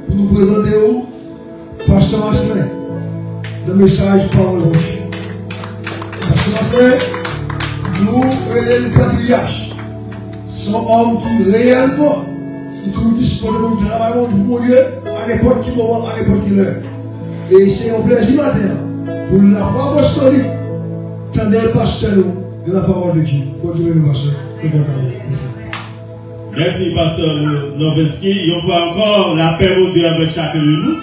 Pour nous présenter où Pasteur Marcelin, le message par le rocher. Pasteur Marcelin, nous, le patriarche, sont hommes qui réellement, qui trouvent disponibles pour le travail pour mon Dieu, à n'importe quel moment, à n'importe quelle heure. Et c'est un plaisir matin, pour la foi apostolique, tendez le pasteur de la parole de Dieu. Continuez, pasteur. Merci, pasteur Noveski. Une fois encore, la paix de Dieu avec chacun de nous.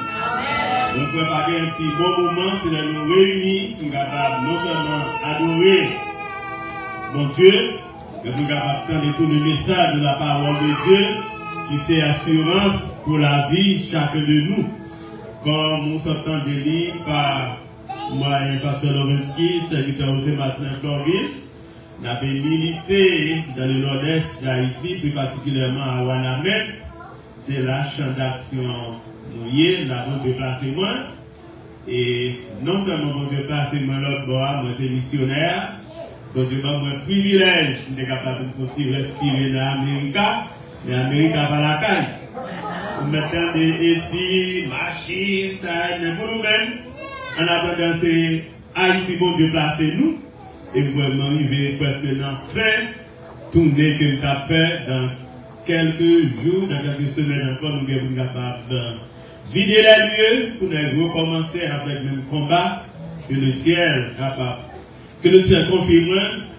Nous préparons un petit bon moment, c'est de nous réunir pour capable non seulement adorer mon Dieu, mais pour capable d'entendre tout le message de la parole de Dieu, qui c'est assurance pour la vie chacun de nous. Comme nous sommes de lire par moi et pasteur Noveski, serviteur au Marcelin Florville. Nous avons milité dans le nord-est d'Haïti, plus particulièrement à Wanamet. C'est la champ d'action mouillé, la bonne déplacement. Et non seulement mon déplacement, l'autre bois, moi c'est missionnaire. Donc je vais mon privilège d'être capable de respirer dans l'Amérique, mais l'Amérique pas la caille. Nous mettons des défis, machines, mais pour nous-mêmes, en attendant, c'est Haïti bon déplacer nous. Et vraiment arriver presque dans fin tournée que nous avons fait dans quelques jours, dans quelques semaines encore, nous sommes capables de vider les lieux pour nous recommencer avec le même combat que le ciel capable. Que le ciel confirme,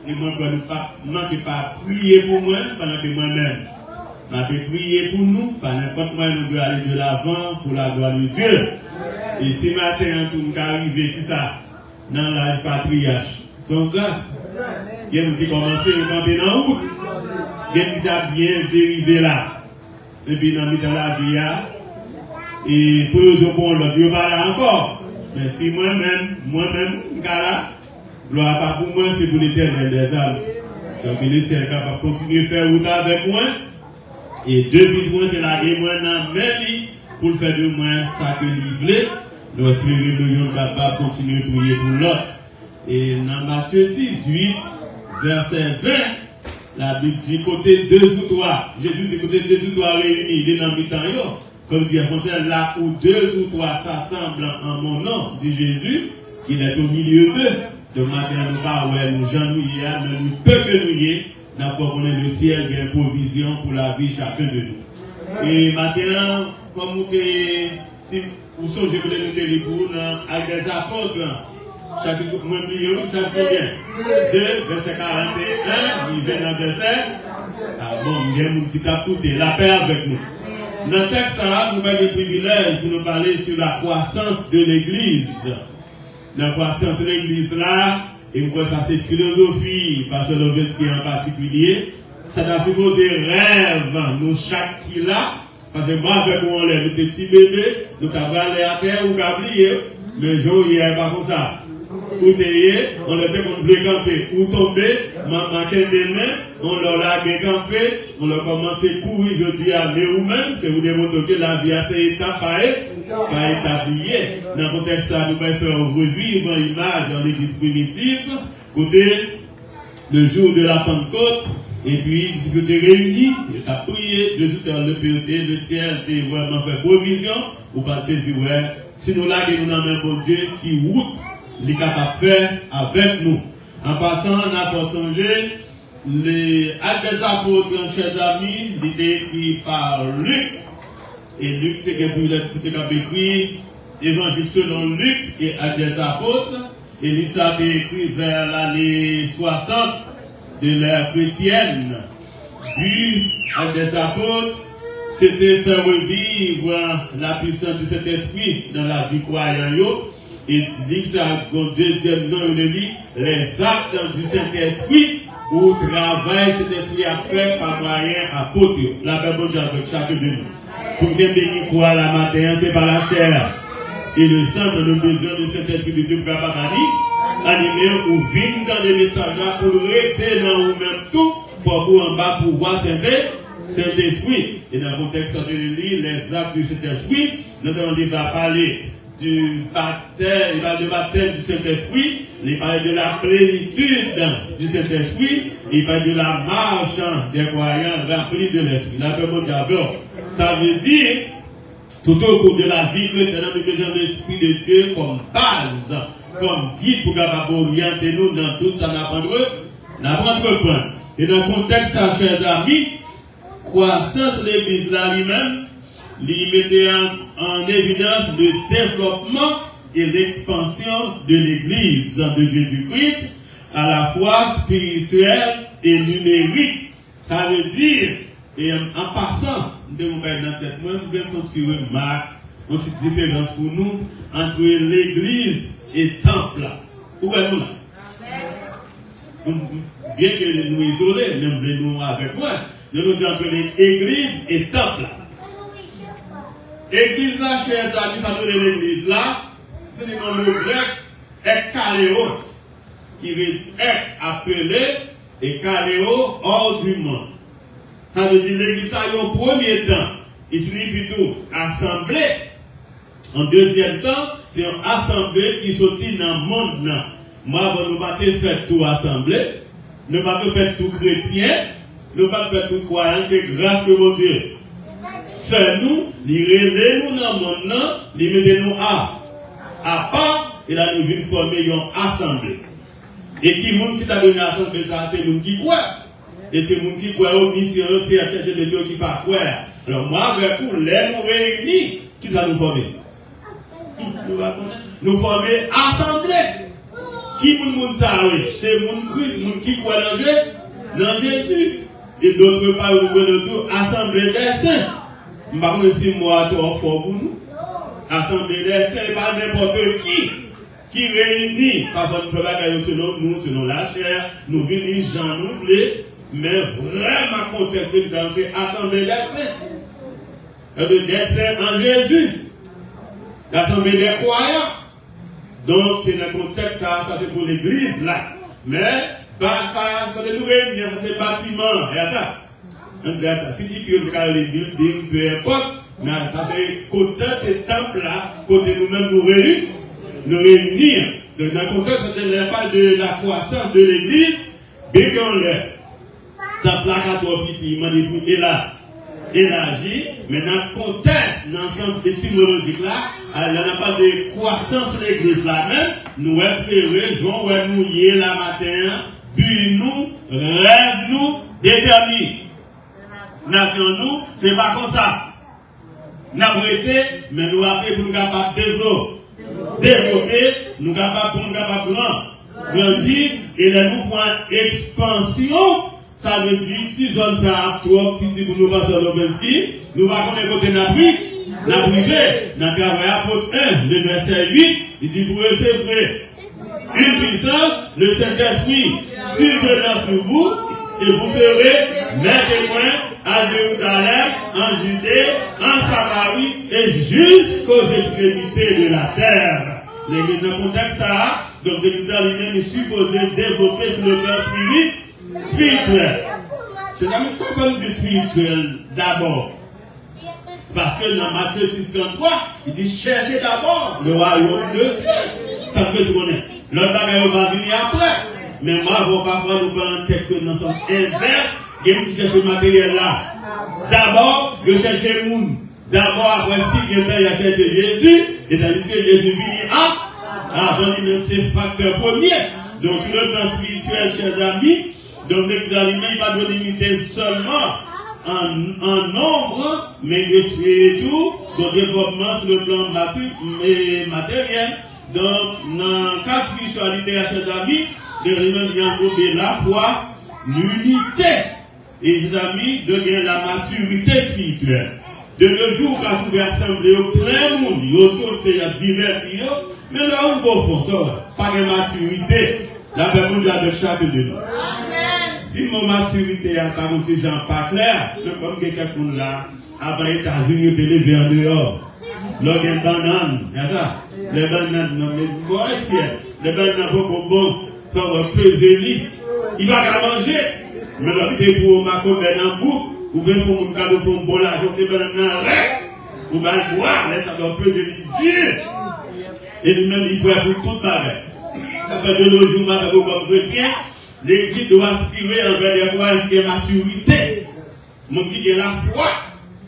et moi, je ne manque pas prier pour moi pendant que moi-même, je vais prier pour nous, par n'importe quoi, nous devons aller de l'avant pour la gloire de Dieu. Et si matin, nous sommes arrivés, qui ça, dans la patriarche. Donc là, il y a des gens qui commencent à camper dans la route. Il y a des gens qui ont bien dérivé là. Et puis, dans la vie, et pour eux, je ne pas là encore. Mais si moi-même, là, gloire pas pour moi, c'est pour l'Éternel des âmes. Donc, il est capable de continuer à faire route avec moi. Et depuis moi, c'est la moi dans mes pour faire de moi ça que livré. Nous espérons capable de continuer à prier pour l'autre. Et dans Matthieu 18, verset 20, la Bible dit côté 2 ou 3. Jésus dit côté 2 ou 3 réunis, il est dans le temps. Comme dit en français, là où 2 ou 3 s'assemblent en mon nom, dit Jésus, il est au milieu d'eux. De matin, nous pas ouais, nous j'ennuyer, mais nous peu que nous y est, n'importe qu'on est le ciel, il y a une provision pour la vie chacun de nous. Et maintenant, comme vous si vous songez que nous sommes libres avec des apôtres, chapitre 1, chapitre combien 2, verset 41, lisez dans le verset. Ah bon, il y a monde qui t'a coûté la paix avec nous. Dans le texte, nous avons le privilège pour nous parler sur la croissance de l'Église. La croissance de l'Église là, et vous voyez ça c'est philosophie, parce que Noveski en particulier, ça doit supposer rêve, nous chaque qui là, parce que moi avec moi on est, nous petits bébés, nous avons allé à terre ou oublié, le jour hier pas comme ça. Ou payé, on était qu'on voulait camper, ou tomber, manquer des mains, on leur a camper, on leur commencé à courir, je dis à mais ou même, c'est vous démontrer que la vie a été étape pas établie. Dans le contexte, ça nous va faire revivre une image dans l'église primitive, côté le jour de la Pentecôte, et puis, si vous êtes réunis, tu as prié, de tout à l'heure, le ciel, tu vraiment fait provision, ou parce que si nous là, nous avons un bon Dieu qui route, il est capable de faire avec nous. En passant, on a pour songer, les Actes des Apôtres, chers amis, il était écrit par Luc. Et Luc, c'est que écrit Évangile selon Luc et Actes des Apôtres. Et l'histoire a été écrit vers l'année 60 de l'ère chrétienne. Puis, Actes des Apôtres, c'était faire revivre la puissance de cet esprit dans la vie croyante. Et dit que ça, au deuxième nom, il dit les actes du Saint-Esprit où travaille cet esprit à faire par moyen apôtre. La paix bonne avec chacun de nous. Pour bien bénir quoi la matin, c'est pas la chair. Et le sang dans nos besoins de cet esprit de Dieu pour animer ou vivre dans les messages là pour rester dans nous-mêmes tout, pour en bas pour voir Saint-Esprit. Et dans le contexte de l'île, les actes du Saint-Esprit, nous allons parler du baptême du Saint-Esprit, il parle de la plénitude du Saint-Esprit, il parle de la marche des croyants remplis de l'Esprit. La paix mondiale, ça veut dire Tout au cours de la vie chrétienne, nous avons besoin de l'Esprit de Dieu comme base, comme guide pour capable orienter nous dans tout ça, n'apprendre point. Et dans le contexte, chers amis, croissance de l'Église là lui-même, il mettait en évidence le développement et l'expansion de l'Église de Jésus-Christ, à la fois spirituelle et numérique. Ça veut dire, et en passant, de mon père dans la tête, moi, je vais faire une petite remarque, une petite différence pour nous entre l'Église et temple. Où est-nous là? Bien que nous isolés, même nous avec moi, nous nous disons entre l'Église et temple. Église là, chers amis, ça veut dire l'église là, c'est le nom grec, ekaléo, qui veut dire appelé, et kaléo, hors du monde. Ça veut dire l'église là, au premier temps, il signifie tout assemblée. En deuxième temps, c'est une assemblée qui sortit dans le monde. Moi, nous ne pas faire tout assemblée, nous ne pas faire tout chrétien, nous ne pas faire tout croyant, c'est grâce de mon Dieu. Fais-nous, nous relève-nous dans le monde, nous mettez-nous à part, et là nous venons former une assemblée. Et qui monde qui t'a donné l'assemblée, ça, c'est nous qui croit. Et c'est nous qui croit aux missions, c'est à chercher des gens qui ne pas croire. Alors moi, avec vous, les nous réunis, qui va nous former? Nous former assemblée. Qui monde ça, oui? C'est mon Christ, mon qui croit dans Jésus. Et d'autres pas nous tout assemblée des saints. Je ne sais pas si moi, toi, fort pour nous. Assemblée des saints, pas n'importe qui réunit. Pas qu'on ne peut pas gagner selon nous, selon la chair. Nous venons, j'en oublie. Mais vraiment contexte dans cette assemblée des saints. Des saints en Jésus. L'assemblée des croyants. Donc, c'est dans le contexte, ça c'est pour l'église là. Mais, quand nous réunissons, c'est le bâtiment. Et ça. Si tu peux faire les buildings, peu importe, mais ça c'est côté de ces temples-là, côté nous-mêmes nous réunir. Donc, dans le contexte, c'est pas de la croissance de l'église, bien qu'on l'ait. Temple là, quand on est là, élargi, mais dans le contexte, dans le sens étymologique là, il n'y a pas de croissance de l'église là même, nous espérons, nous y est la matin, puis nous, rêve nous, détermine. Nation-nous, c'est pas comme ça. Nous avons été, mais nous avons pour nous capables de développer, nous capables grandir, et là nous prenons expansion, ça veut dire, si zone ça a trop petit pour nous passer au Lobinski, nous allons côté n'a privé, dans le travail apôtre 1, le verset 8, il dit, vous recevrez une puissance, le Saint-Esprit survenant sur vous, et vous serez mes témoins à Jérusalem, en Judée, en Samarie et jusqu'aux extrémités de la terre. Dans le contexte ça, donc l'Église lui-même est supposé développer sur le plan spirituel. C'est la même chose comme du spirituel d'abord. Parce que dans Matthieu 6:33, il dit cherchez d'abord le royaume de Dieu. Ça peut se connaître. L'autre bagage va venir après. Mais moi, je ne vais pas prendre un texte dans le sens inverse. Il y a qui cherche le matériel là. D'abord, je cherche le monde. D'abord, après, si il y a cherché Jésus, et dans l'issue, Jésus vient avant, c'est le facteur premier. Donc, sur le plan spirituel, chers amis, donc l'examen, il va nous limiter seulement en nombre, mais surtout, dans le développement sur le plan matériel. Donc, dans le cas de spiritualité, chers amis, de englober la foi, l'unité, et les amis, de gagner la maturité spirituelle. De nos jours, quand vous pouvez assembler au plein monde, il y a aussi divertir, mais là, on va faire pas de maturité, la personne de chaque de nous. Si mon maturité a été pas clair, comme quelqu'un là, avant les États-Unis, de lever en dehors. L'on a une banane, les bananes, non, les bananes, beaucoup bon. Il va pas manger. Mais là, il est pour ma commune en boucle, ou bien pour mon cadeau pour mon bolage, ou bien pour ou bien boire, là, ça doit peser les yeux. Et lui-même, il pourrait pour tout pareil. Ça fait de nos jours, comme chrétien, l'église doit aspirer envers des croyances de maturité. Mon qui est la foi.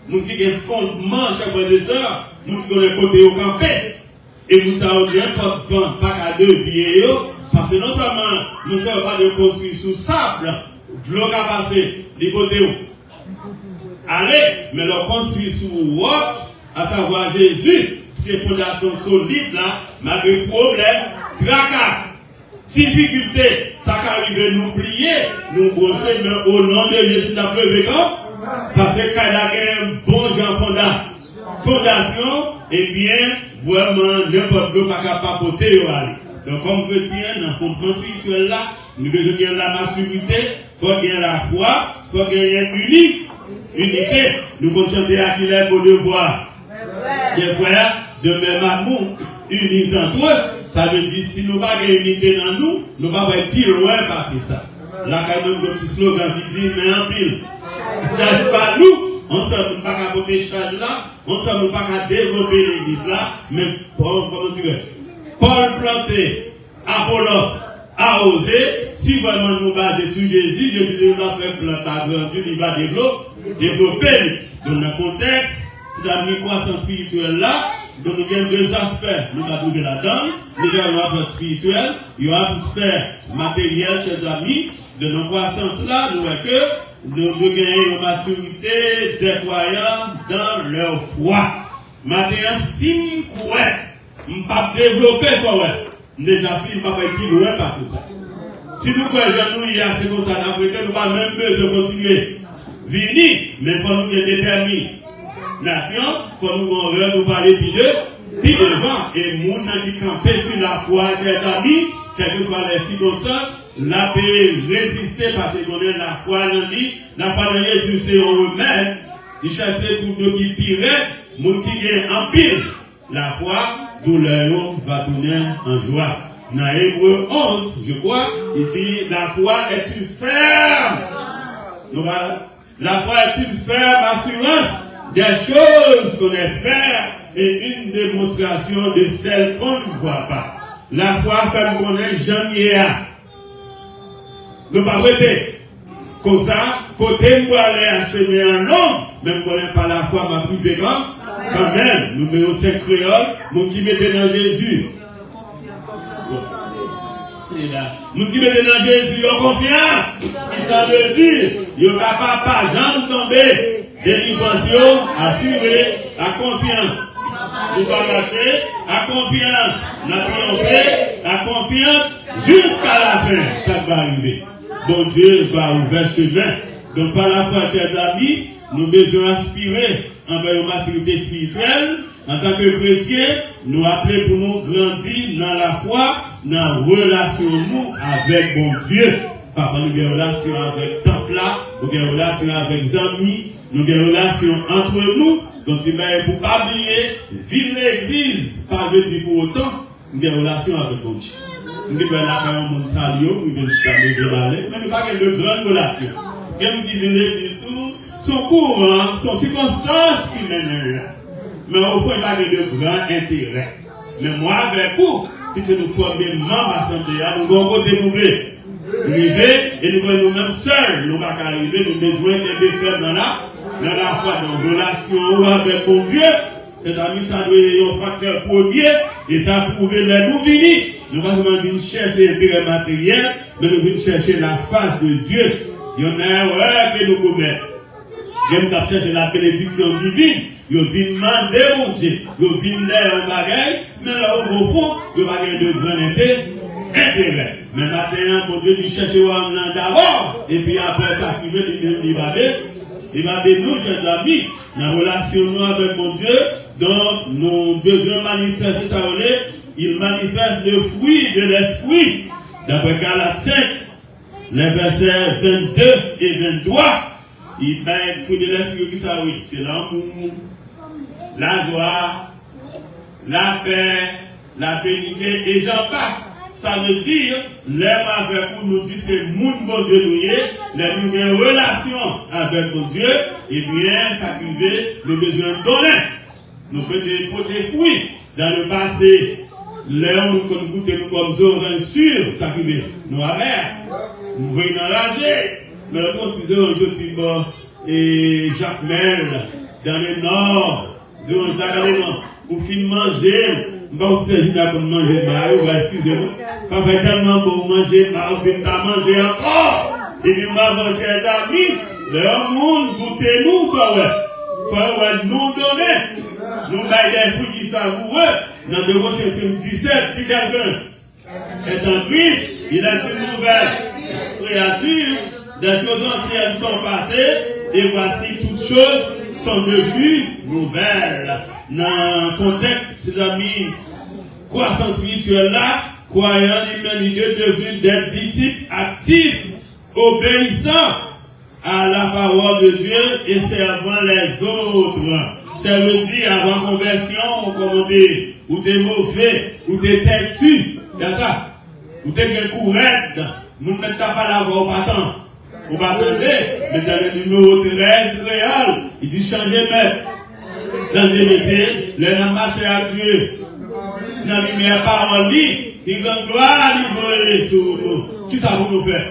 nous qui ont fondement, chers frères et sœurs, nous qui ont côté au campé. Et nous avons dit, pas de vent, pas qu'à deux pieds, parce que non seulement nous ne sommes pas de construire sous sable, de l'eau qui a passé, des côtés où. Allez, mais l'on construit sous roche, à savoir Jésus, ces fondations solides là, malgré problème, tracas, difficultés, ça qu'arrive à nous plier, nous brancher, mais au nom de Jésus, n'a pleuvé quand? Parce qu'il a un bon fondation, et bien, vraiment, n'importe quoi pas capable de porter. Donc, comme chrétien, dans le fondement spirituel là, nous devons gagner la maturité, il faut gagner la foi, il faut gagner unité. Nous pouvons chanter à qui est au devoir. Des frères, de même amour, unis entre eux. Ça veut dire, si nous n'avons pas unité dans nous, nous ne pouvons pas être plus loin parce que ça. Là, quand nous avons un petit slogan qui dit, mais en pile. C'est pas nous. On ne peut pas apporter charge là, on ne peut pas développer l'église là, mais Paul planté, Apollos arrosé, si vraiment nous basons sur Jésus, Jésus nous a fait planter, agrandir, il va développer. Dans le contexte, nous avons une croissance spirituelle là, donc nous avons deux aspects, nous avons trouvé là-dedans, nous avons l'aspect spirituel, il y a l'aspect matériel, chers amis, de nos croissances là, nous voyons que nous gagnons une maturité des croyants dans leur foi. Maintenant, si nous croyons, nous ne pouvons pas développer ça, déjà, nous ne pouvons pas être plus loin par tout ça. Si nous croyons, nous, c'est comme ça, après que nous n'avons pas même besoin de continuer. Venir, mais il faut nous déterminer. Nation, il faut nous parler puis devant, et nous qui campé sur la foi, chers amis, quelles que soient les circonstances, la paix résister parce qu'on a la foi en lui, la foi en Jésus c'est un remède. Il cherche pour nous qui pire, nous qui gagnent en pile. La foi, douleur va tourner en joie. Dans Hébreux 11, je crois, il dit la foi est une ferme. Donc, la foi est une ferme assurance des choses qu'on est faire et une démonstration de celles qu'on ne voit pas. La foi fait qu'on est jamais à. Ne pas arrêter. Comme ça, côté nous aller acheter un homme, même qu'on n'est pas la foi, ma plus végan, quand même, nous mettons 5 créoles, nous qui mettons dans Jésus. Nous qui mettons dans Jésus, en confiance, il s'en veut dire, il n'y aura pas jamais tomber, délivrance, assurée, à confiance. Nous allons lâcher, à confiance, nous triompher, à confiance, jusqu'à la fin, ça va arriver. Bon Dieu va ouvrir chemin. Donc par la foi, chers amis, nous devons aspirer envers une maturité spirituelle. En tant que chrétiens, nous appelons pour nous grandir dans la foi, dans la relation nous avec bon Dieu. Parfois, nous avons une relation avec le temple là, nous avons une relation avec les amis, nous avons une relation entre nous. Donc, il ne faut pas oublier, vivre l'église, pas de dire pour autant, nous avons une relation avec bon Dieu. Nous devons la faire un monde salieux, nous devons se parler, mais nous n'avons pas de grandes relations. Comme dit l'église, son courant, son circonstance qui mène là. Mais au fond, il n'y a pas de grand intérêt. Mais moi, avec vous, puisque nous formons des membres assemblés, nous avons côté nous arriver et nous voulons nous-mêmes seuls. Nous ne pouvons pas arriver, nous avons besoin de faire dans la foi, dans la relation avec mon Dieu. C'est à dire ça doit être un facteur premier et ça prouve les nous venir. Nous ne pouvons pas venir chercher l'intérêt matériel, mais nous venons chercher la face de Dieu. Il y en a un que nous commettons. J'aime chercher la bénédiction divine. Ils viennent demander mon Dieu. Ils viennent dire un bagage, mais là au fond, ils vont avoir de grands intérêts. Mais maintenant, mon Dieu, il cherche d'abord, et puis après ça, il va dire, nous, chers amis, la relation avec mon Dieu, donc nous devons manifester ça. Il manifeste le fruit de l'esprit. D'après Galates 5, les versets 22 et 23, il va être fruit de l'esprit qui ça, oui. C'est l'amour, la joie, la paix, la bénité, et j'en passe. Ça veut dire, l'aime avec vous nous dit c'est mon bon Dieu nous y est, nous avons une relation avec mon Dieu, et bien, ça qui veut, nous besoin de donner. Nous pouvons porter fruits. Dans le passé, l'air nous goûtons comme oranges sûrs, ça qui veut, nous amers, nous voyons enrager. Mais le continent, je dis, et Jacques Mel, dans le nord, pour finir manger, on va s'agir pour manger, excusez-moi, pas fait tellement pour manger, on va manger encore. Et nous avons chers amis, le monde, goûtez-nous, faut nous donner. Nous avons des fruits qui savoureux. Dans le Colossiens 17, si quelqu'un est en Christ, il a une nouvelle créature, des choses anciennes sont passées, et voici toutes choses sont devenues nouvelles. Dans le contexte, mes amis, croissance spirituelle là, croyant l'humanité devenue des disciples actifs, obéissants à la parole de Dieu et servant les autres. Ça veut dire, avant conversion, comme on dit, ou t'es mauvais, ou t'es têtu, ça, ou t'es un coup raide, nous ne mettons pas la voix au bâton. Vous m'attendez, mais dans le numéro 13 réel, il dit changer maître. Changer métier, les gens marchent à Dieu. Dans la lumière parole, il gagne gloire, il vole sur nous. Qui ça pour nous faire?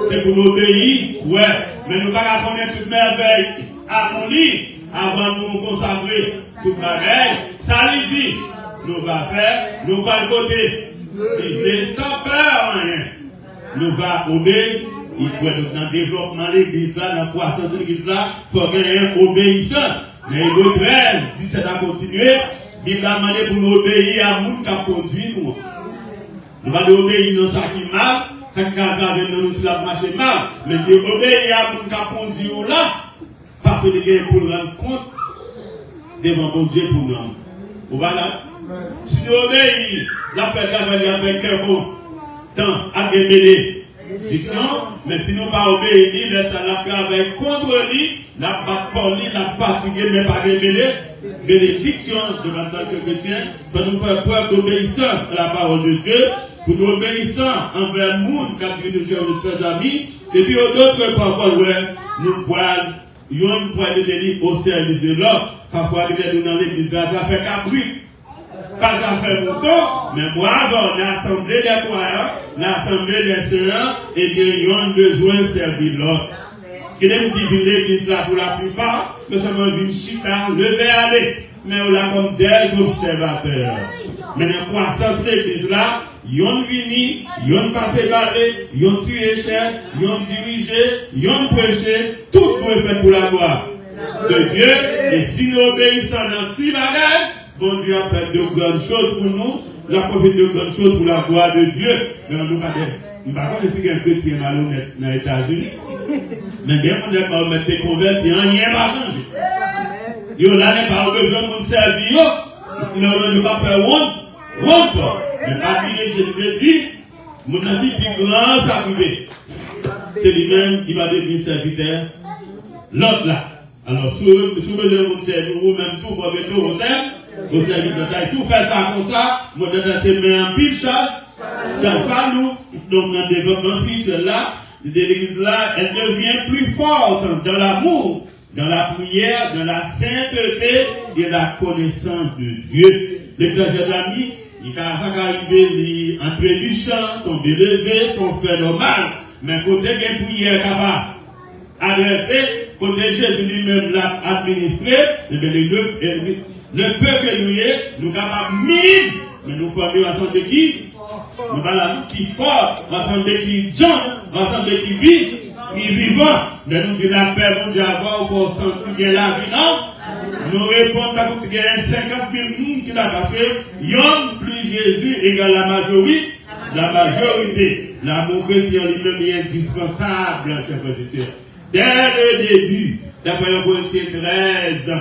C'est pour nous obéir, ouais, mais nous ne pouvons pas connaître toute merveille à mon lit avant de nous consacrer toute la veille. Ça lui dit, nous va faire, nous va le côté. Il sans peur, rien. Nous va obéir. Il faut être dans le développement de l'église, dans la croissance de l'église, il faut qu'il y ait un obéissant. Mais il faut 13, 17 à continuer. Il va demander pour nous obéir à nous qui a conduit nous. Nous allons obéir dans ça qui est mal, ça qui a gravé dans nous sur la marche mal. Mais si nous obéir à nous qui a conduit nous là, parce que nous pour nous rendre compte devant bon Dieu pour nous. Voilà. Si nous obéissons, la fête avec un bon temps à démêler. Mais si nous ne pas obéir, laisse la travail contre lui, la bataille, la fatigué, mais pas révélé. Bénédiction de en tant que chrétien, pour nous faire preuve d'obéissance à la parole de Dieu, pour nous obéissance envers le monde, quand nous sommes chers amis, et puis d'autres paroles, nous pouvons de délits au service de l'autre, parfois nous dans l'église, ça fait cabri. Pas à faire mouton, mais moi, dans l'assemblée des croyants, l'assemblée des sœurs, et bien, ils ont besoin de servir l'autre. Il aime dire l'église là pour la plupart, que seulement une chita, lever aller, mais on l'a comme des observateurs. Mais la croissance de l'église là, ils ont venu, ils ont passé parler, ils ont tué cher, ils ont dirigé, ils ont prêché, tout pour faire pour la gloire de Dieu, et si nous obéissons dans ces bagages, bon Dieu a fait de grandes choses pour nous, il a profité de grandes choses pour la gloire de Dieu. Mais on ne pas dire, je suis un petit malhonnête dans les États-Unis, mais bien, on n'est pas mettre converti, rien va changer. Yo là, n'est pas besoin de servir, mais on ne va pas faire honte, mais pas dire, je l'ai dit, mon ami plus grand, ça privé. C'est lui-même, il va devenir serviteur. L'autre là. Alors, si vous voulez vous servir, vous-même tout, vous avez tout, vous servir. Vous savez que ça, si vous faites ça comme ça, vous devez se mettre en pile charge. Ça pas nous. Donc, dans le développement spirituel là, l'église là, elle devient plus forte dans l'amour, dans la prière, dans la sainteté et la connaissance de Dieu. Les frères et amis, il va arriver, entrer du champ, tomber levé, tomber fait normal. Mais côté des prières capable adresser, côté Jésus lui-même l'a administré, et bien le peuple que nous est, nous capables mille, mais nous formons ensemble de qui? Nous allons qui fort, ensemble de qui Jean, ensemble de qui vit, qui vivant. Mais nous disons la paix, mon Dieu, avoir pour sentir la vie, non? Nous répondons à tout qu'il y a 50 000 personnes qui l'ont pas fait. Yon plus Jésus égale la majorité. La majorité. L'amour chrétien lui-même est indispensable, chers frères et sœurs. Dès le début, d'après le Corinthiens 13,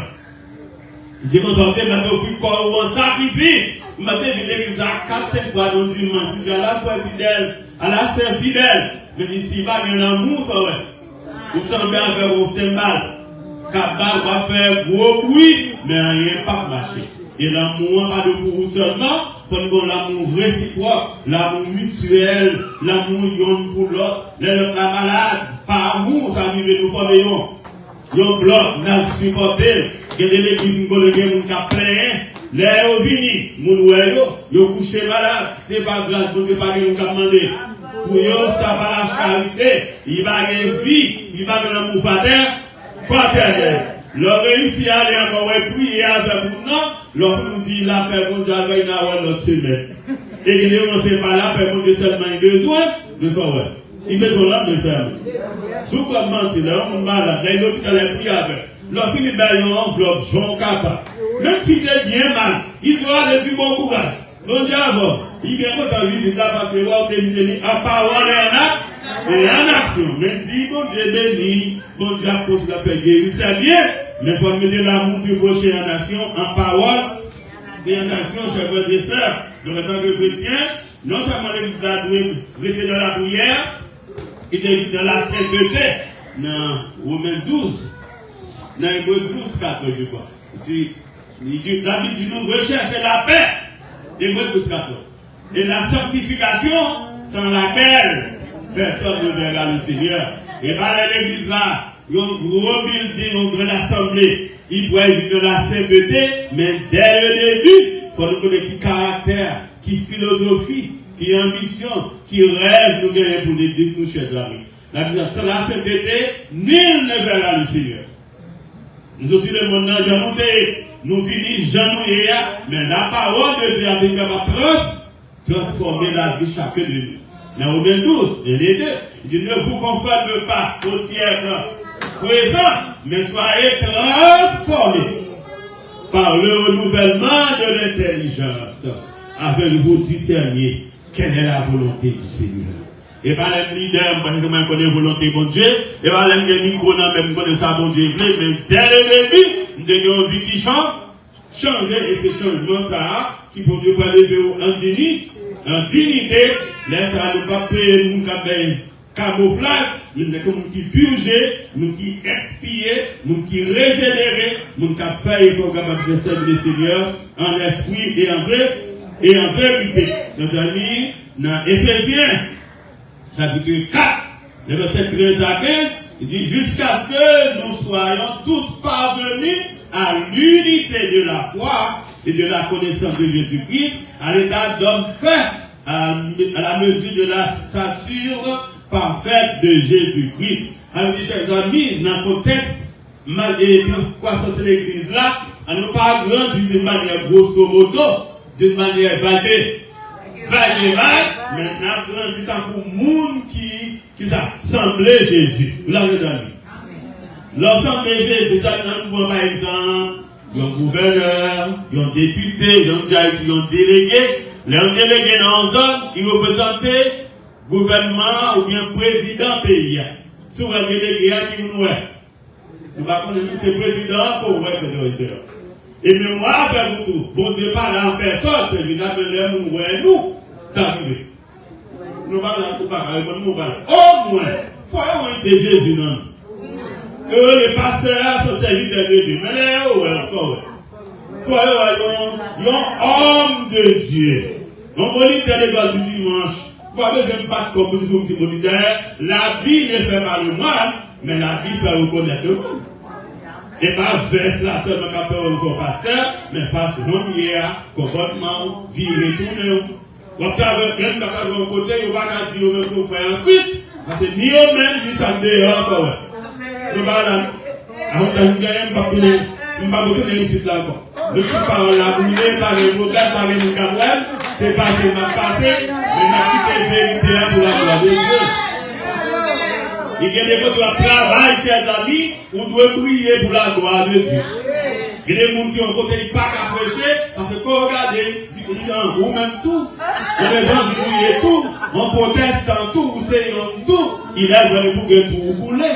il dit qu'on sortait maintenant au corps où on sacrifie. Maintenant, il dit à 4-5 fois dans une main. Il dit à la fois fidèle, à la sœur fidèle. Mais ici, il y a un amour, ça ouais. Vous semblez faire un symbole. Cabal va faire gros bruit, mais rien pas marcher. Et l'amour, pas de pour vous seulement, faut l'amour réciproque, l'amour mutuel, l'amour yon pour l'autre, l'autre la malade, par amour, ça vive nous former yon bloc, n'a supporté, que des l'église, nous connaissons, nous avons plein, les vini, nous yo couché malade, c'est pas grave, nous ne pas nous demander. Pour yo, ça va la charité, il va y avoir vie, il va y avoir l'amour fraternel. Leur réussi à aller encore prier avec nous, leur nous dit la paix mon Dieu avec notre semaine. Et qu'il ne sait pas la paix mon Dieu seulement besoin, de son ouais. Il fait son âme de ferme. Tout comme c'est là, on malade, dans l'hôpital, il prie avec. Leur fini une enveloppe, j'en capable. Même s'il est bien mal, il doit aller du bon courage. Bon Dieu avant, il vient content de visiter parce que vous avez en parole et en action. Mais dit, bon Dieu béni, bon Dieu approche la fait guérir, c'est bien. Mais il faut mettre l'amour du prochain en action, en parole et en action, chers frères et sœurs. Donc, en tant que chrétien, non seulement l'Église doit rester dans la prière, il est dans la sainteté. Dans Romains 12, dans Hébreux 12, 14, je crois. Il dit, David dit, nous recherchons la paix. Hébreux 12, 14. Et la sanctification, sans laquelle personne ne verra le Seigneur. Et par l'Église là, il y a un gros building, une grande assemblée. Il pourrait vivre de la sainteté, mais dès le début, il faut nous connaître qui caractère, qui philosophie, qui ambition, qui rêve nous gagner pour les découcher de la vie. La vie, sans la sainteté, nul ne verra le Seigneur. Nous aussi, le monde n'a jamais monté, nous finissons jamais, mais la parole de Dieu avec va transformer la vie de chacun de nous. Dans Romains 12, et les deux, il dit, ne vous conformez pas au siècle présent, mais soyez transformés par le renouvellement de l'intelligence, afin de vous discerner quelle est la volonté du Seigneur. Et par les leaders, parce que je connais la volonté de Dieu, et par les micros, même connaît ça, bon Dieu, mais dès le début, nous avons une vie qui change, changer, et ce changement, ça, qui pour Dieu va lever en dignité, laisse à nous pas payer, nous camouflage, nous qui purger, nous qui expier, nous qui régénérer, nous qui faire et pour servir le Seigneur en esprit et en vérité. Nos amis, dans Éphésiens, chapitre 4, le verset 13 à 15, il dit jusqu'à ce que nous soyons tous parvenus à l'unité de la foi et de la connaissance de Jésus-Christ, à l'état d'homme fait, à la mesure de la stature parfaite de Jésus-Christ. Alors, chers amis, dans le contexte de croissance de l'église là, on ne pas grandir d'une manière grosso modo, d'une manière vaguée. Maintenant, grandi tant pour monde qui semblait Jésus. Vous l'avez dit. L'ensemble de Jésus, ça nous par exemple, il y a un gouverneur, il y a un député, il y a un délégué. Les délégués dans une zone, ils représentaient gouvernement ou bien président pays. Souvent, les délégués qui nous voient. Nous ne pouvons pas c'est président pour voir le et même moi, avec vous tout, bon Dieu parle en personne, c'est une affaire nous voyons nous, c'est arrivé. Nous parlons nous parlons. Au moins, il faut avoir de Jésus, non? Les pasteurs sont serviteurs de Dieu. Mais là, encore. Il faut avoir un homme de Dieu. On moniteur l'école du dimanche. Pourquoi je n'aime pas comme vous dites moniteur? La Bible ne fait pas le mal, mais la Bible fait reconnaître le mal. Et pas verse là seulement qu'à faire au pasteur, mais façon hier, comportement, vie retournée. Quand tu as même quand tu as un côté, il ne va pas dire au même qu'on fait ensuite, parce que ni au même, ni ça dehors encore. Je ne vais pas là. Avant de gagner, je ne vais pas beaucoup de là encore. Le petit parole là, vous ne pas les problèmes, pas les problèmes, c'est pas que m'a passé, mais m'a quitté vérité pour la gloire de Dieu. Il y a des gens qui travaillent, chers amis, on doit prier pour la gloire de Dieu. Il y a des gens qui ont côté pas qu'à prêcher, parce que quand vous regardez, ou même tout, il y a des gens qui prient tout, on proteste en tout, ou c'est en tout, il a besoin de bouger tout pour couler.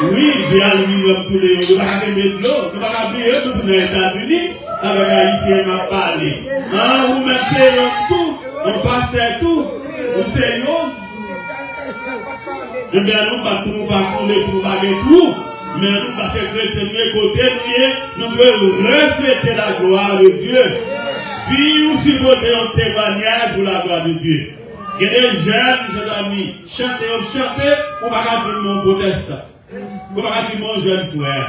Oui, il y a l'aluminium pour les, on ne va pas mettre de l'eau, on ne va pas payer tout pour les États-Unis, avec Haïtien m'a parlé. Ou même c'est en tout, on passe tout, ou c'est en eh bien, nous ne pouvons pas couler pour baguer tout, mais nous, parce que c'est mieux côté, nous devons refléter la gloire de Dieu. Puis, nous supposons un témoignage pour la gloire de Dieu. Il y a des jeunes, mes amis, chanter, on va pas dire mon protestant. On va pas dire mon jeune frère.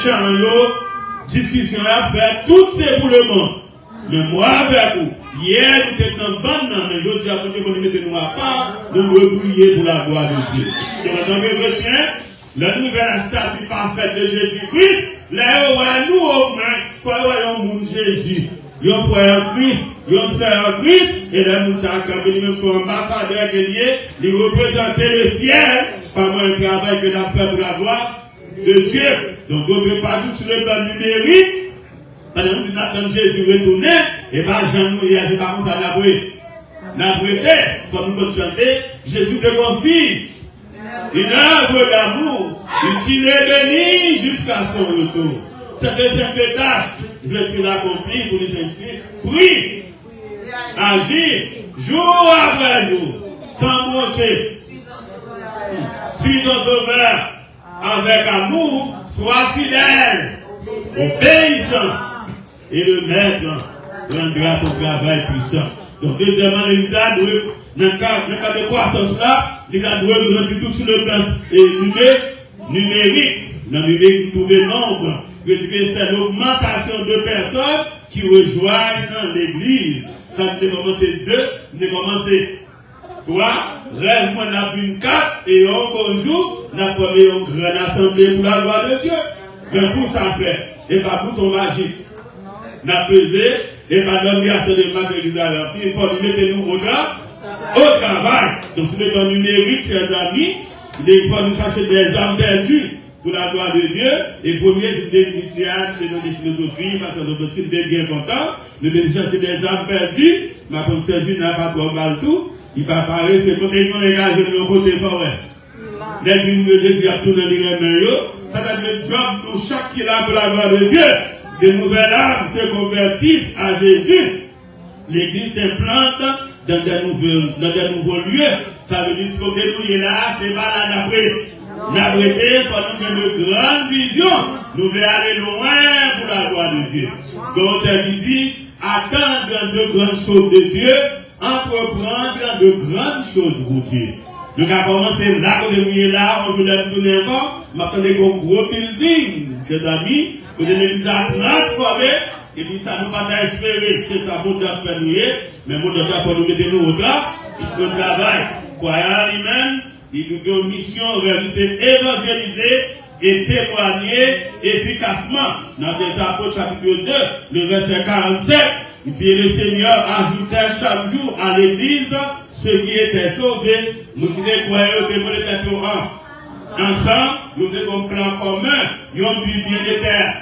Chant, discussion à faire, tout c'est pour le monde. Mais moi, avec vous, hier, nous étions dans bande, mais je dis à vous, nous à part, nous devons prier pour la gloire de Dieu. Et en tant que chrétien, La nouvelle statue parfaite de Jésus-Christ, là, nous, au moins, croyons en Jésus. Yon frère en Christ, yon sœur en Christ, et là, nous avons même son ambassadeur qui est lié, de représenter le ciel, par un travail que nous avons fait pour la gloire de Dieu. Donc, on ne peut pas tout sur le plan numérique, pendant que nous attendons Jésus retourner, et bien, Jean-Nous, il y a des parents à l'abri. L'abrété, comme nous chanter, Jésus te confie une œuvre d'amour, il est béni jusqu'à son retour. Cette simple tâche, je suis accompli pour les gens. Oui, agir jour après jour, sans broncher. Suis ton sauveur avec amour, sois fidèle, obéissant, et le maître rendra ton travail puissant. Donc, deuxièmement, l'État doit, dans le cas de croissance là, l'État doit nous rendre tout sur le plan numérique. Dans le numérique, vous trouvez nombre. C'est l'augmentation de personnes qui rejoignent l'église. Ça nous a commencé 2, nous avons commencé 3, rêve, on a vu 4, et encore jour, nous avons formé une grande assemblée pour la gloire de Dieu. Mais pour ça fait, et pas bouton magique. Nous avons pesé, et pas d'ambiance de matérialisation. Il faut nous mettre nous au travail. Donc, sur le plan numérique, chers amis, il faut nous chercher des âmes perdues pour la gloire de Dieu. Et premier, c'est des initiales, c'est dans les philosophies, parce que notre doctrine est bien content. Nous devons chercher des âmes perdues. Ma professeur Jules n'a pas trop mal tout. Il va parler, c'est côté qu'on engage de nos côtés forêt. Les vignes de Jésus a tout dans les mains. Ça va être le job de chaque qui est là pour la gloire de Dieu. Des nouvelles âmes se convertissent à Jésus. L'église s'implante dans des nouveaux lieux. Ça veut dire que nous est là, c'est pas là d'après. N'abriter, il faut nous avoir une grande vision. Nous voulons aller loin pour la gloire de Dieu. Donc, il dit, attendre de grandes choses de Dieu, entreprendre de grandes choses pour Dieu. Donc, à commencer là, on est là, on veut tourner encore, maintenant, on est un gros building, chers amis, que l'église a transformé, et puis ça nous pas espérer, c'est ça, mon Dieu fait nous, mais mon Dieu faut nous mettre nous au travail, croyant lui-même, il nous a une mission, c'est évangéliser et témoigner efficacement. Dans les Apôtres chapitre 2, le verset 47, il dit le Seigneur ajoutait chaque jour à l'église ceux qui étaient sauvés, nous qui croyons que nous étions ensemble, nous devons prendre en commun, nous avons vu bien des terres.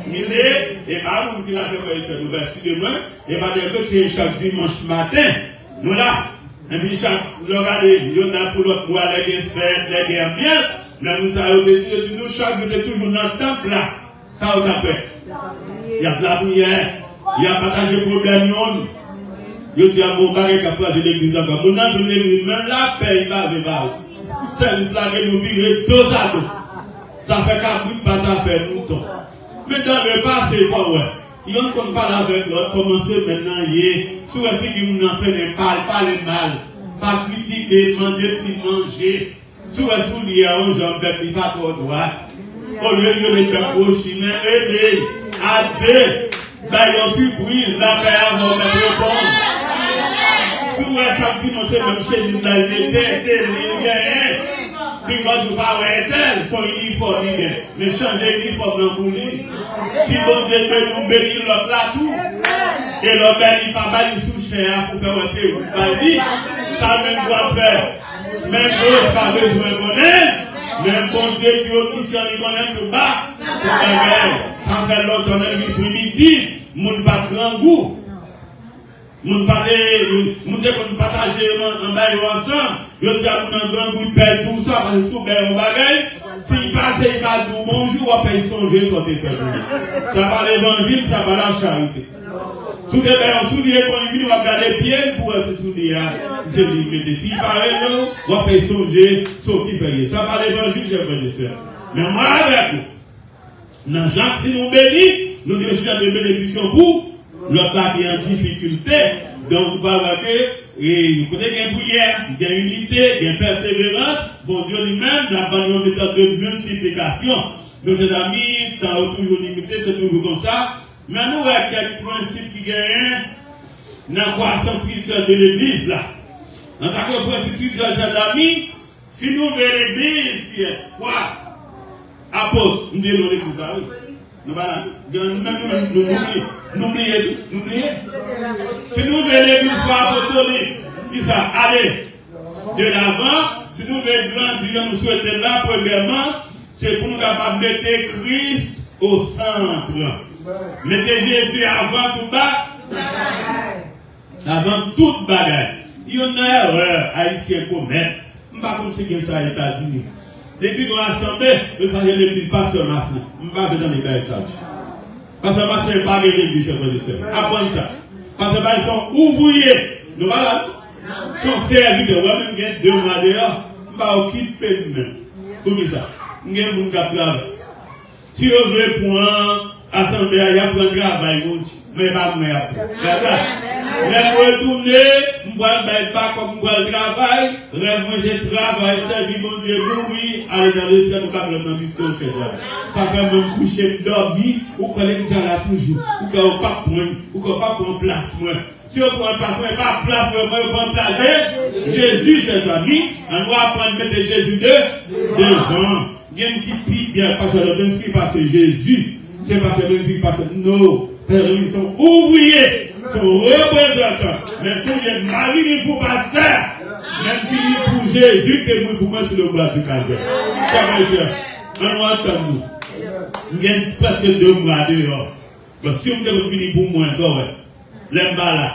Il est, et par nous qui l'a fait cette excusez-moi, et par des autres, c'est chaque dimanche matin, nous là, et puis chaque, regardez, il y en a pour l'autre, nous allons les fêtes, les ambiances, mais nous avons dit, nous chaque jour, toujours dans le temple là, ça on a fait. Il y a de la prière, il y a partagé problème, non. Il y a mon bagage qui a placé l'église encore. Mon âme de l'église, même la paix, il va avec vous. C'est une flaque qui nous vire dos à dos. Ça fait qu'à bout de pas ça fait mouton. Mais dans le passé, il faut, ouais. Il y a qu'on parle avec l'autre, commencer maintenant, sur la fille qui nous en fait les parle mal, pas critiquer, demander si manger. Sur la fille qui a un jambe, il pas trop droit. Au lieu de les faire prochain, mais aider, à deux, d'ailleurs, surprise, la paix avant de répondre. Sur la chaque dimanche, même chez nous, il était, c'est les puis quand vous parlez d'elle, son uniforme, mais changer l'uniforme dans le lit. Si bon Dieu peut nous bénir l'autre là tout, et l'autre bénit pas mal sous cher pour faire passer vous dit, ça même doit faire. Même chose, pas besoin de connaître, même bon Dieu qui auditionne, il connaît tout bas, pour la guerre. Sans faire l'autre, on a une primitive, mon pas grand goût. Nous partager en bail ensemble. Nous avons un grand goût de perdre tout ça parce que tout bel bagage. S'il passe, il va dire bonjour, on fait songer, soit fait. Ça va l'évangile, ça va la charité. Sous des bains, sous des conduits, on va garder les pieds pour se soutenir. C'est limité. S'il paraît, on fait songer, sauf qui fait. Ça va l'évangile, j'ai pas de faire. Mais moi, avec vous, dans Jean qui nous bénit, nous devons chercher des bénédictions pour l'autre qui est en difficulté. Donc, vous voyez que, et vous connaissez qu'il y a une prière, il y a une unité, il y a une persévérance. Bon Dieu lui-même, la bonne méthode de multiplication. Nos amis, tant toujours limité, c'est toujours comme ça. Mais nous, il y a quelques principes qui gagnent dans la croissance spirituelle de l'église, là. En tant que principe spirituel, chers amis, si nous voulons l'église qui est foi, apôtres, nous disons les coups. Nous n'oubliez. Si nous voulons l'église apostolique, qui ça? Allez, de l'avant, si nous voulons grandir, nous souhaitons là, premièrement, c'est pour nous capables de mettre Christ au centre. Mettez Jésus avant tout bas. Avant toute bagaille. Il y a une erreur haïtienne commettre. Je ne sais pas comme c'est ça aux États-Unis. Depuis qu'on a assemblé, nous faisons l'église pasteur Massin. Je ne sais pas dans les bails ça. Pasteur Massin n'est pas l'église, chers frères et sœurs. Apprenez ça. Parce qu'ils sont ouvriers. Nous voilà. Ils sont serviteurs. Moi, même, j'ai 2 mois dehors. Je ne vais pas occuper même. Comme ça. Je vais vous faire. Si on veut pour un assemblée, il y a pour un travail, mais pas pour mais retourner, je ne pas comme je travail, je travaille, servir mon Dieu, mourir, aller dans le ciel, nous avons une mission chez toi. Ça fait me coucher, dormir, ou qu'on est déjà là toujours, ou qu'on pas prendre, ou qu'on pas prendre place. Si on prend place, on pas place, on prend place. Jésus, chers amis, on doit apprendre à mettre Jésus devant. Il y a une qui prie bien, parce que le même qui passe Jésus, c'est parce que le même qui passe nos pères, ils sont ouvriers. Son représentant, mais si il est marié pour pasteur, même s'il est pour Jésus, que moi pour moi sur le bois du calvaire. Ça veut dire, on va attendre. Il y a presque 2 mois dehors. Donc si on est venu pour moi, l'emballage,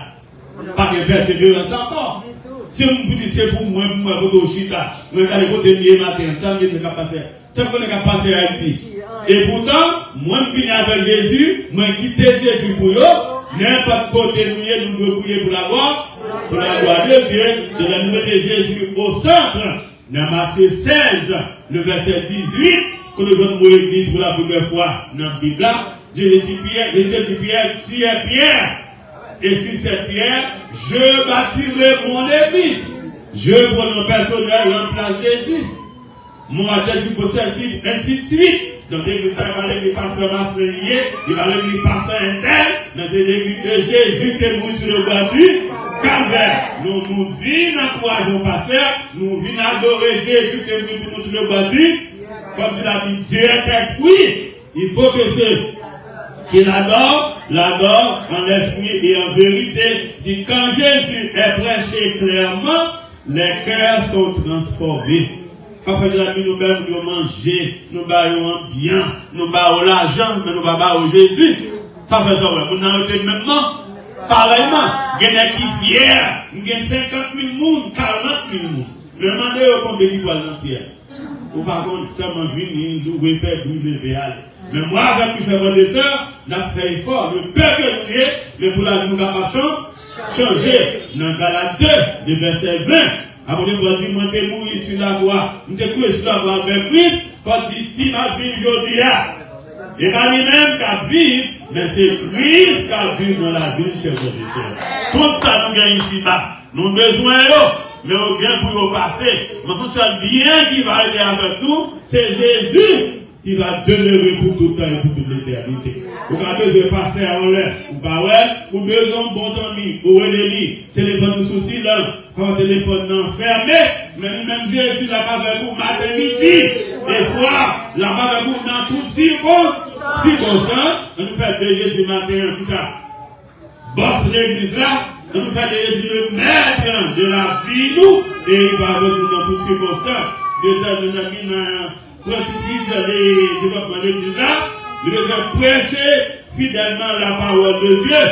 pas de persévérance encore. Si on vous dit c'est pour moi, pour Chita, je vais aller voter le matin, ça me dit que passer. Ça me dit que passer à Haïti. Et pourtant, moi je finis avec Jésus, moi quitter Jésus pour eux. N'importe côté nous devons prier pour la gloire de Dieu, de la nouvelle de Jésus au centre. Dans Matthieu 16, le verset 18, que nous venons l'église pour la première fois dans la Bible, Dieu dit Pierre, tu es Pierre, et sur cette pierre, je bâtirai mon église. Je pour nos personnels remplace Jésus. Mon Jésus possessif, ainsi de suite. Donc, l'église va l'église pasteur Masselier, il va l'église pasteur Intel, mais c'est l'église de Jésus qui est mort sur le bois du calvaire. Nous vîmes à croire au pasteur, nous vîmes adorer Jésus qui est mort pour nous sur le bois du, comme il a dit, Dieu est esprit. Il faut que ceux qui l'adorent en esprit et en vérité. Dit, quand Jésus est prêché clairement, les cœurs sont transformés. Quand nous-mêmes, nous manger, nous baillons bien, nous baillons l'argent, mais nous baillons Jésus. Ça fait ça, ouais. Vous n'avez été maintenant, pareillement, il y en a qui fiers, il y a 50 000 personnes, 40 000 personnes. Demandez au combien qui voient l'entière. Ou par contre, seulement venir, nous pouvons faire brûler les aller. Mais moi, avec mes frères et sœurs, nous avons fait effort, le peuple que nous sommes, mais pour la nous capables changer. Dans Galates 2, le verset 20, après nous avons dit, moi, je mourir sur la voie, nous sommes courir sur la voie avec Christ, quand dit, si ma vie aujourd'hui, et pas lui-même qui vit, mais c'est Christ qui vit dans la vie, chers frères et sœurs. Tout ça, nous gagnons ici-bas. Nous avons besoin d'eux, mais au bien pour nous passer. Mais tout ça, bien qui va aller avec nous, c'est Jésus qui va demeurer pour tout le temps et pour toute l'éternité. Vous avez besoin de passer en l'air, ou pas ouais, ou besoin de bons amis, ou ennemis, téléphone nous sous silence, quand téléphone non fermé, mais nous-mêmes Jésus l'a pas avec vous matin, midi, et soir, l'a pas avec vous dans toutes circonstances, on nous fait de Jésus matin, tout ça. Bosse l'église là, on nous fait de Jésus le maître de la vie, nous, et il va avec nous dans toutes circonstances. Déjà, nous avons mis processus de développement de l'église là, nous devons prêcher fidèlement la parole de Dieu.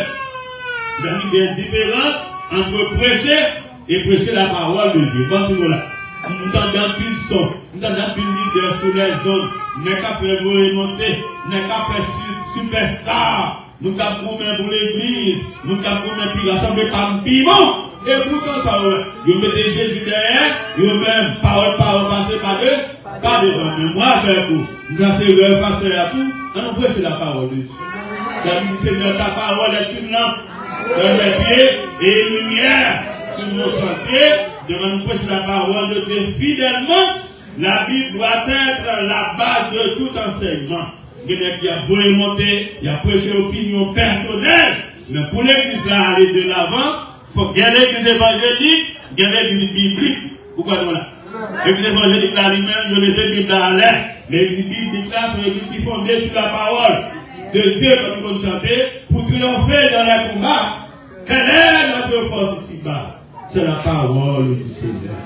Nous avons mis des différences entre prêcher et prêcher la parole de Dieu. Bon, là. Nous entendons plus de son, nous entendons plus de leaders sur les zones, nous n'avons qu'à faire remonter, nous n'avons qu'à faire superstar, nous n'avons qu'à pour l'église, nous n'avons qu'à pour rassembler par piment. Et pourtant, ça, vous mettez Jésus derrière, vous-même, parole, passez par deux, pas devant. Mais moi, avec vous, nous avons fait passer à tout, on prêche la parole de Dieu. Seigneur, ta parole est une lampe dans mes pieds et une lumière sur mon sentier. Devant nous prêcher la parole de Dieu fidèlement. La Bible doit être la base de tout enseignement. Il y a qui a voulu monter, il y a prêché opinion personnelle, mais pour l'église là aller de l'avant, il faut gagner l'église évangélique, gagner l'église biblique. Pourquoi nous là? Et puis l'évangélique là lui-même, il a levé Bible à l'air. Mais les Bibles là sont écrites fondées sur la parole de Dieu, comme nous chanter, pour triompher dans les combats. Quelle est notre force ici-bas? C'est la parole du Seigneur.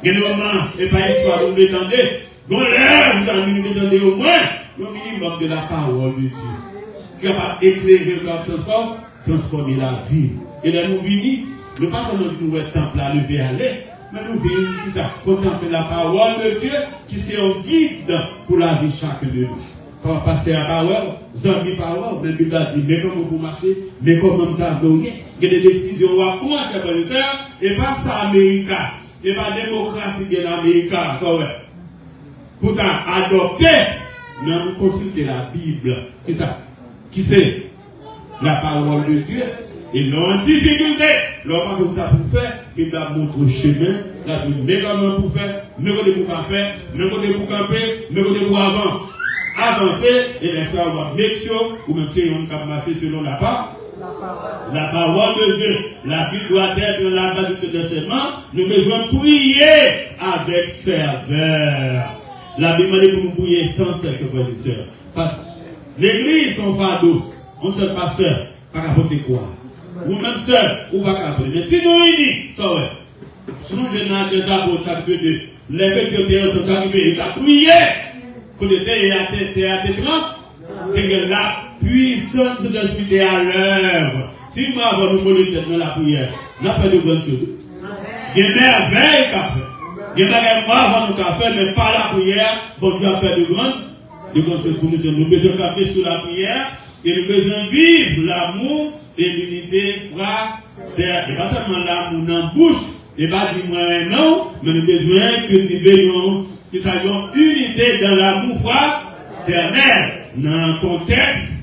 Il y a des moments, et pas histoire, vous l'étendez. Dans l'air, vous l'étendez au moins le minimum de la parole de Dieu. Qui a pas éclairé comme transformer la vie. Et là, nous venons, nous pas seulement nous être temple à lever à l'air, mais nous venons contempler la parole de Dieu qui c'est un guide pour la vie chacun de nous. Quand on passe à la parole, zombie parole, mais Bible a dit, mais comment vous marchez, mais comment vous avez il y a des décisions à prendre, et pas ça américain, et pas démocratie de l'Amérique, pourtant adopter, mais on consulte la Bible. Qui ça? Qui c'est? La parole de Dieu. Et non en difficulté, l'on pas comme ça pour faire, il doit montrer le chemin, là, mais comment pour faire, mais comment pour faire, mais comment pour camper, mais comment pour avancer, et les frères vont make sure, ou même si on va marcher selon la parole de Dieu. La Bible doit être la base de l'enseignement. Nous devons prier avec ferveur. La Bible dit pour nous prier sans cesse, frères et sœurs. Parce que l'église, son fardeau, on seul pasteur, pas qu'à porter quoi. Ou même seul, ou pas qu'à porter. Mais si nous unis, ça ouais. Si nous gênons des arbres chaque côté, les chrétiens sont arrivés, ils ont prié. Quand le théâtre 30, c'est que la puissance de l'esprit est à l'œuvre. Si nous avons nous voler dans la prière, nous avons fait de bonnes choses. Il y a des merveilles qu'à faire. Il y a des merveilles qu'à faire, mais par la prière, bon Dieu a fait de grandes choses pour nous. Nous devons camper sur la prière et nous devons vivre l'amour et l'unité fraternelle. Et pas seulement l'amour dans la bouche, et pas du moins non, mais nous devons cultiver qui soyons unité dans l'amour fraternel. Dans le contexte,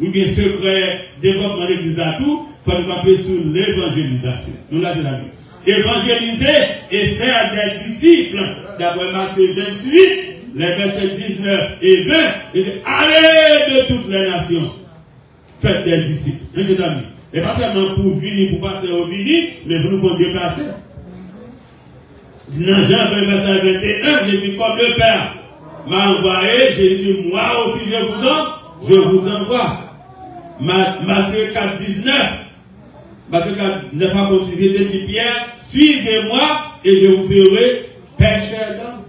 ou bien secret développement de l'église à tout, il faut nous camper sur l'évangélisation. Nous l'avons dit. Évangéliser et faire des disciples. D'après Matthieu 28, les versets 19 et 20, il dit allez de toutes les nations, faites des disciples. Et pas seulement pour venir, pour passer au venir, mais pour nous faire déplacer. Dans Jean 20, verset 21, il dit comme le Père m'a envoyé, j'ai dit moi aussi je vous envoie. Matthieu 4, 19. Matthieu 4, 9 a continué de dire Pierre, suivez-moi et je vous ferai pécheur d'hommes.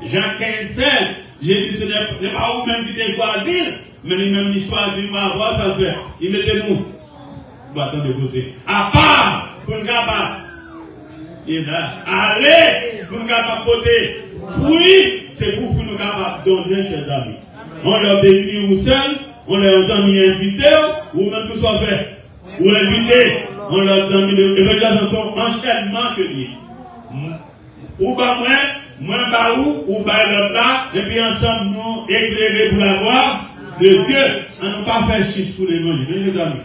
Jean 15, 16, j'ai dit ce n'est pas vous-même qui t'ai choisi, mais lui-même qui choisit moi voir ça fait. Il mettait nous. Attendez, côté. À part, pour ne pas. Et là, allez, pour ne pas porter fruit, c'est pour nous capables de donner, chers amis. On leur définit ou seul, on leur a mis invités, ou même tout ça fait. Ou invités, on leur a mis l'évaluation enchaînement que lié. Ou pas moins bas ou pas l'autre là, et puis ensemble nous éclairer pour la gloire de Dieu. On ne pas faire chiche pour les manger, mes amis.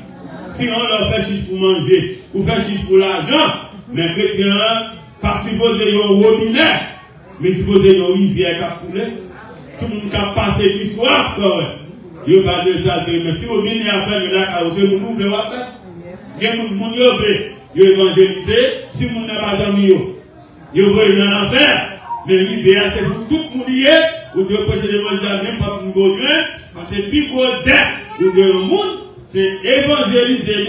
Sinon on leur fait chiche pour manger, ou faire chiche pour l'argent, mais chrétiens, pas supposé un robinet, mais supposé une rivière qui a coulé. Tout le monde qui a passé l'histoire, il n'y a pas de ça, mais si vous venez à faire de la carrosse, vous n'ouvrez pas. Il y a des gens qui ont évangélisé, si vous n'avez pas d'amis, vous voyez dans l'enfer, mais l'hiver, c'est pour tout le monde, ou de prêcher l'évangile à n'importe quel niveau, parce que plus gros dette ou de monde, c'est évangéliser,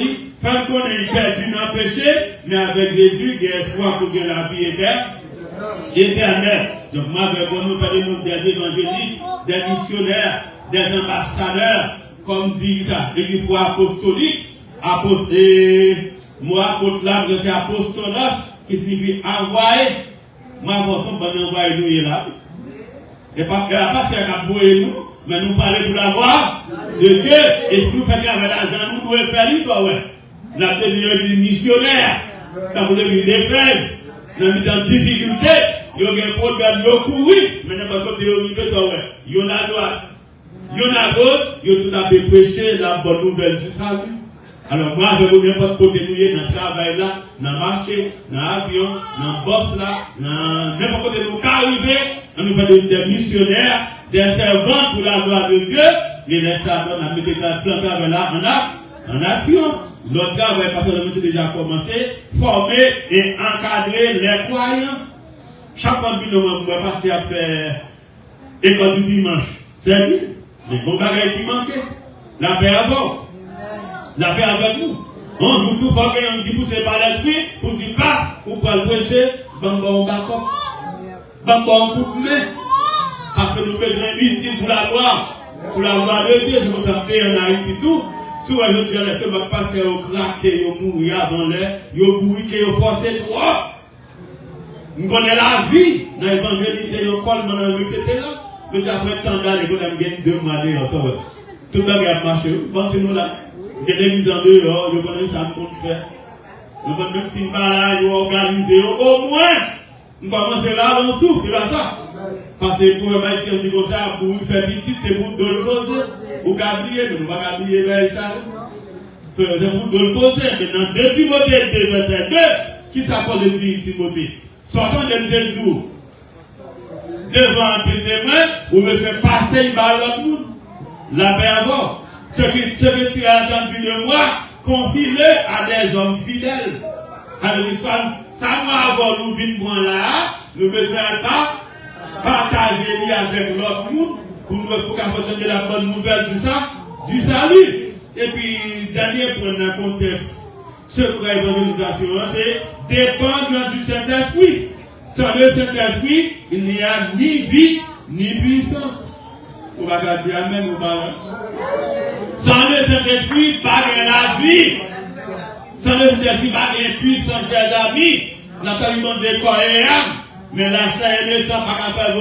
faire qu'on ait perdu dans le péché, mais avec Jésus, il y a espoir pour gagner la vie éternelle. Donc, moi, nous faisons des évangélistes, des missionnaires, des ambassadeurs, comme dit ça, et il faut apostolique, moi, apôtre là, je suis apostolos, qui signifie envoyer. Moi, je suis envoyer nous là. Et pas faire qu'à nous, mais nous parler pour la gloire de Dieu. Et si nous faisons avec l'argent, nous devons faire l'histoire, ouais. Nous avons devenu missionnaires, nous avons devenu des frères, nous avons mis dans difficulté. Il y a un problème, il y a couru, mais n'importe quoi, il y a il y a la droite. Il y a la gauche, il y a tout à fait prêché la bonne nouvelle du salut. Alors moi, je veux n'importe côté nous dans le travail là, dans le marché, dans l'avion, dans le boss là, dans n'importe côté nous arriver, on nous fait des missionnaires, des servants pour la gloire de Dieu, et les servants, on a mis des plans là en action. Notre travail, parce que le monsieur déjà commencé, former et encadrer les croyants. Chaque fois que nous passer à faire école du dimanche, c'est bien. Les bons bagages qui manquent. La paix avant. La paix avec nous. On joue tout fort et on dit pour c'est pas l'esprit, pour dire pas, pour pas le prêcher, bambon d'accord. Bambon coup de main. Parce que nous besoin d'utile pour la gloire de Dieu. C'est pour ça que en Haïti tout. Si on veut dire que votre pasteur au craqué, au mourir avant l'air, au bourriqué, au forcé trop. Nous connaissons la vie dans l'évangélité, au col, etc. Mais après tant d'années, nous avons gagné 2 mois d'ailleurs. Tout le monde a marché. Bon, c'est nous là. Il y a des mises en dehors, je connais ça qu'on fait. Nous connaissons même si nous allons organiser, au moins, nous commençons là, on souffle, c'est pas ça. Parce que pour le si on dit comme ça, pour faire petit, c'est pour de le poser. Ou qu'ablier, mais nous ne pouvons pas oublier ça. C'est pour de le poser. Maintenant, 2 Timothée 2, verset 2, qui s'appelle de Timothée. Sortant de 2 jours, devant un peu de main, vous me faites passer une balle à l'autre. La paix avant. Ce que tu as entendu de moi, confie-le à des hommes fidèles. Alors, ça va avoir nous vivre là, nous ne besoin pas partager avec l'autre monde pour qu'apporter la bonne nouvelle du salut. Et puis, dernier point dans le contexte, secret évangélisation, c'est dépendre du Saint-Esprit. Sans le Saint-Esprit, il n'y a ni vie, ni puissance. On va garder Amen ou pas. Sans le Saint-Esprit, pas de la vie. Sans le Saint-Esprit, pas de puissance, chers amis. Nous avons demandé quoi et âme. Mais la chair et le sang, pas qu'à faire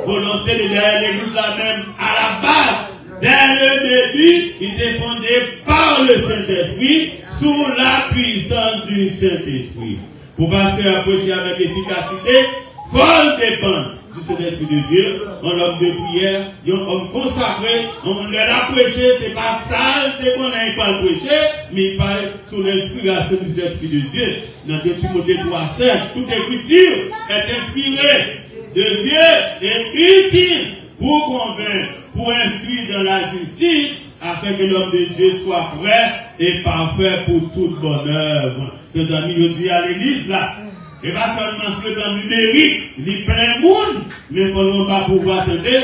volonté de l'église la même à la base. Dès le début, il était fondé par le Saint-Esprit, sous la puissance du Saint-Esprit. Pour passer à prêcher avec efficacité, il faut dépendre du Saint-Esprit de Dieu, un homme de prière, un homme consacré, on l'a prêché, c'est pas sale, c'est qu'on n'a pas le prêcher, mais il parle sous l'inspiration du Saint-Esprit de Dieu. Dans 2 Timothée 3:7, toute écriture est inspirée de Dieu et utile pour convaincre, pour instruire dans la justice, afin que l'homme de Dieu soit prêt et parfait pour toute bonne œuvre. Nos amis, je dis à l'église là, et pas seulement ce dans le numérique, il y a plein de monde, mais il ne faut pas pouvoir se dire,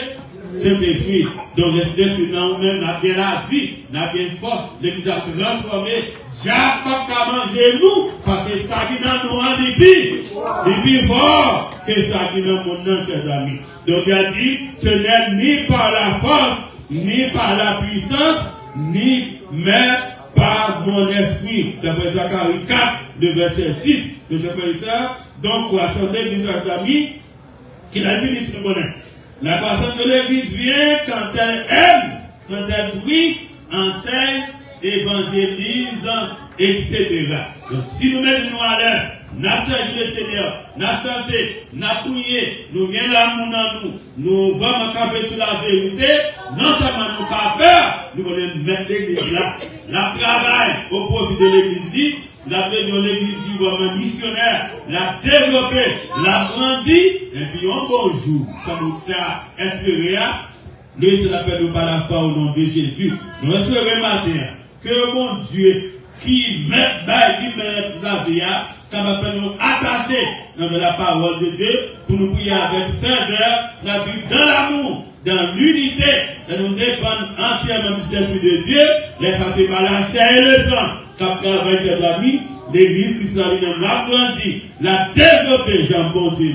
c'est esprit. Donc, l'esprit dans nous-mêmes, n'a bien la vie, n'a bien force, l'église a transformé. Jacques n'a pas manger nous, parce que ça qui dans nous en depuis fort que ça qui dans mon nom, chers amis. Donc, il a dit, ce n'est ni par la force, ni par la puissance, ni même par mon esprit. D'après Zacharie 4, le verset 6, de ce frère. Donc, pour assurer mes amis, qu'il a dit, il connaît. La croissance de l'église vient quand elle aime, quand elle prie, enseigne, évangélise, etc. Donc, si nous mettons à l'heure, nous avons servi le Seigneur, nous avons chanté, nous avons prié, nous avons l'amour dans nous, nous vamos camper sur la vérité, non seulement nous pas peur, nous voulons mettre l'église là. La travail au profit de l'église, la besoin de l'église qui va missionnaire, la développer, la grandir, et puis un bon jour, ça nous a inspiré à, lui, c'est la paix de par la foi au nom de Jésus. Nous espérons matin que mon Dieu, qui met la vie, ça va faire nous attacher dans la parole de Dieu, pour nous prier avec ferveur, la vie dans l'amour, dans l'unité, et nous dépendre entièrement du Esprit de Dieu, les passer par la chair et le sang, comme travail chers amis, l'église Christ l'a grandi, l'a développé, Jean-Bon Dieu,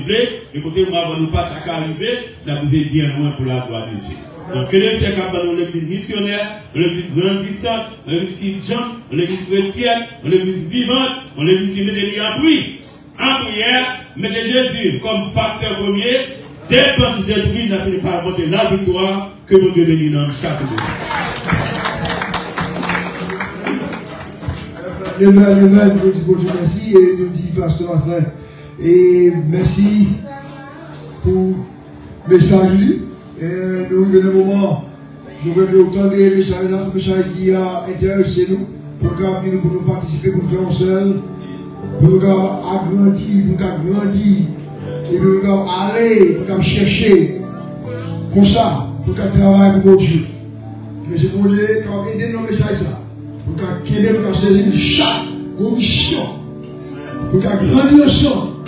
écoutez-moi, nous pas arriver, là vous êtes bien loin pour la gloire de Dieu. Donc, que Dieu soit capable de l'église missionnaire, l'église grandissante, l'église qui jambe, l'église chrétienne, l'église vivante, l'église qui met des liens en prière, mettez Jésus comme facteur premier, dépend du esprit, n'a fini par apporter la victoire que mon Dieu bénit dans chaque jour. Amen, je vous dis merci et nous dit Pasteur Asselin. Et merci pour le message. Et nous venons au moment, nous venons autant de messages qui a intéressé nous, pour nous participer, pour faire un seul, pour nous agrandir, pour nous grandir, et pour nous aller, pour nous chercher, comme ça, pour nous travailler pour Dieu. Mais c'est pour Dieu qui a aidé nos messages, pour nous saisir chaque mission, pour nous grandir ensemble.